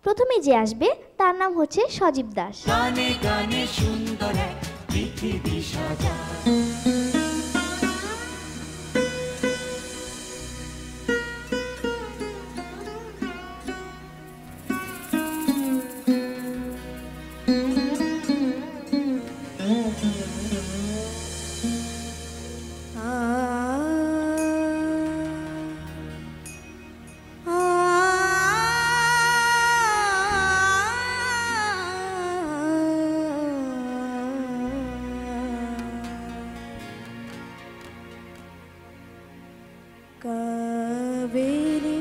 প্রথমে যে আসবে তার নাম হচ্ছে সজীব দাস। গানে গানে সুন্দর এক পৃথিবী সাজা। কাবেরী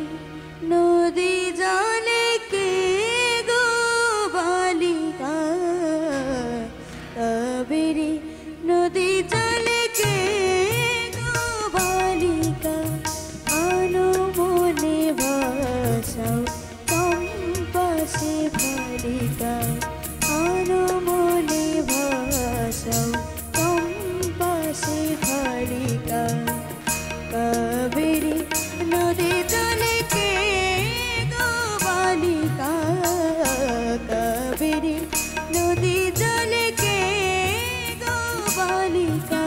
নদী জলে কে গো বালিকা, কাবেরী নদী জলে কে গো বালিকা, আনো মনে ভাষাও কম্পাসে বালিকা, আনো মনে ভাষাও কম্পাসে বালিকা। কাবেরী নদী জলে কে গো বালিকা, কাবেরী নদী জলে কে গো বালিকা।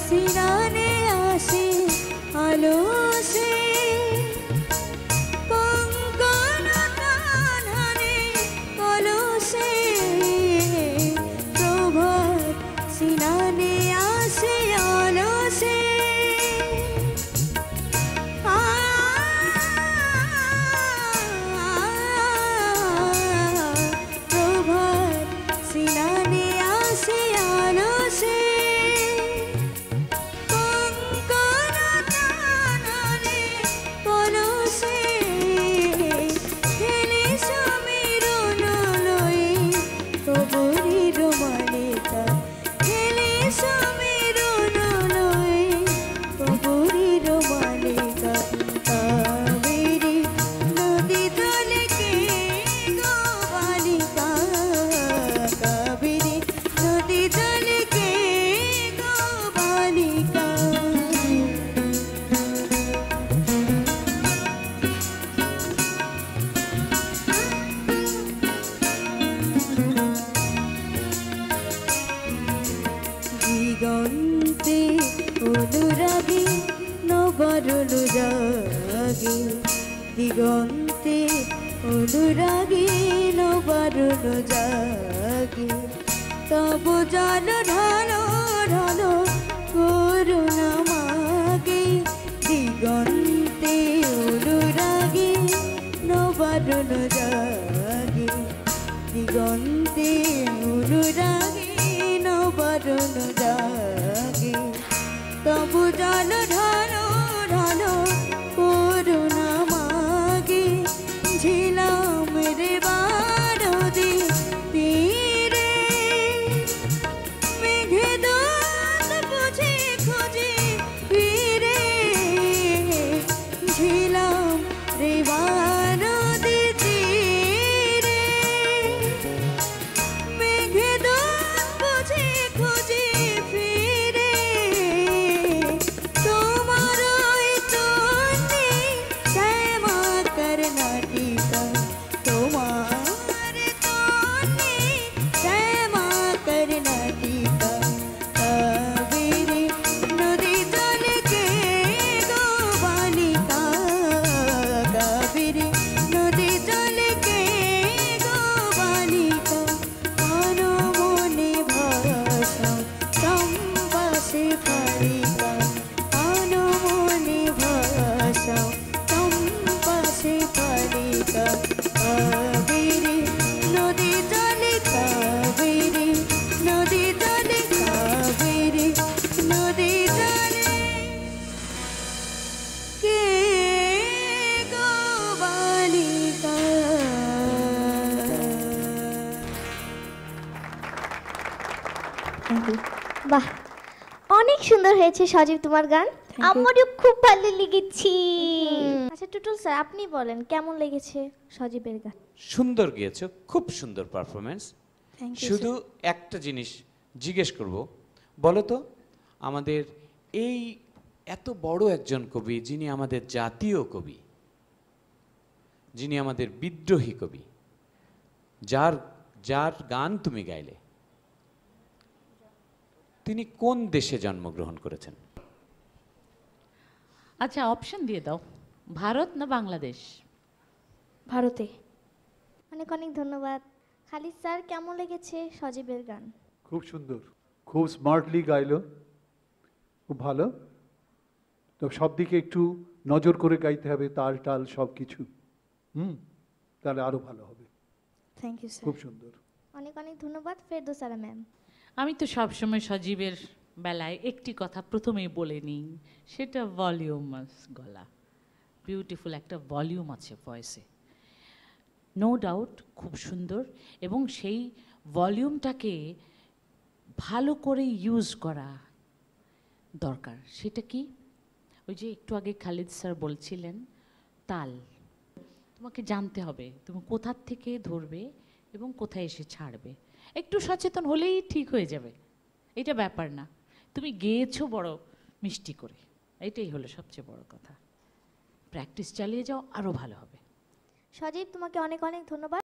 সিনানে আসে আলো সে, কঙ্কন টানে কলসে, প্রভাত সিনানে আসে আলো সে, প্রভাত সিনানে আসে আলো সে, দিগন্তে অনুরাগী নবরণ জাগে, দিগন্তে অনুরাগী নবরণ জাগে, তব জল ঢালো ঢালো করুণা মাগে, দিগন্তে অনুরাগী নবরণ জাগে, দিগন্তে অনুরাগী নবরণ জাগে, তবু জল ঢালো ঢালো করুণা মাগে, ঝিলাম রে বারদি তীরে, মেঘে দোল বুঝে খুঁজে ফিরে, ঝিলাম রে বারদি তীরে, মেঘে দোল বুঝে খুঁজে ফিরে, তোমার তন্নি শ্যামা কর্ণাটিকা, তোমার তন্নি শ্যামা কর্ণাটিকা। কাবেরী নদী জলে কে গো বালিকা, কাবেরী নদী জলে কে গো বালিকা, আনো মনে ভাষা চম্পাসে বালিকা, আনো মনে ভাষা চম্পাসে বালিকা। কাবেরী নদী জলে, কাবেরী নদী জলে, কাবেরী নদী জলে কে গো বালিকা। বাহ, অনেক সুন্দর হয়েছে সজীব তোমার গান, আমারও খুব ভালো লেগেছে। আচ্ছা টুটুল স্যার আপনি বলেন কেমন লেগেছে সজীবের গান? সুন্দর গিয়েছো, খুব সুন্দর পারফরমেন্স। Thank you. শুধু একটা জিনিস জিজ্ঞেস করব, বলো তো আমাদের এই এত বড় একজন কবি, যিনি আমাদের জাতীয় কবি, যিনি আমাদের বিদ্রোহী কবি, যার যার গান তুমি গাইলে, তিনি কোন দেশে জন্মগ্রহণ করেছেন? আচ্ছা অপশন দিয়ে দাও, ভারত না বাংলাদেশ? ভারতে। অনেক অনেক ধন্যবাদ। খালিদ স্যার কেমন লেগেছে সজীবের গান? খুব সুন্দর, খুব স্মার্টলি গাইলো, খুব ভালো। তো সব দিকে একটু নজর করে গাইতে হবে, তাল টাল সব কিছু। তাহলে আরো ভালো হবে। Thank you sir. খুব সুন্দর। অনেক অনেক ধন্যবাদ ফেরদৌসারা ম্যাম। আমি তো সবসময় সজীবের বেলায় একটি কথা প্রথমেই বলে নিই, সেটা ভলিউমাস গলা। বিউটিফুল একটা ভলিউম আছে ভয়েসে, নো ডাউট খুব সুন্দর। এবং সেই ভলিউমটাকে ভালো করে ইউজ করা দরকার। সেটা কি, ওই যে একটু আগে খালিদ স্যার বলছিলেন তাল, তোমাকে জানতে হবে তুমি কোথার থেকে ধরবে এবং কোথায় এসে ছাড়বে। একটু সচেতন হলেই ঠিক হয়ে যাবে, এটা ব্যাপার না। তুমি গেয়েছো বড় মিষ্টি করে, এটাই হলো সবচেয়ে বড় কথা। প্র্যাকটিস চালিয়ে যাও, আরও ভালো হবে। সজীব তোমাকে অনেক অনেক ধন্যবাদ।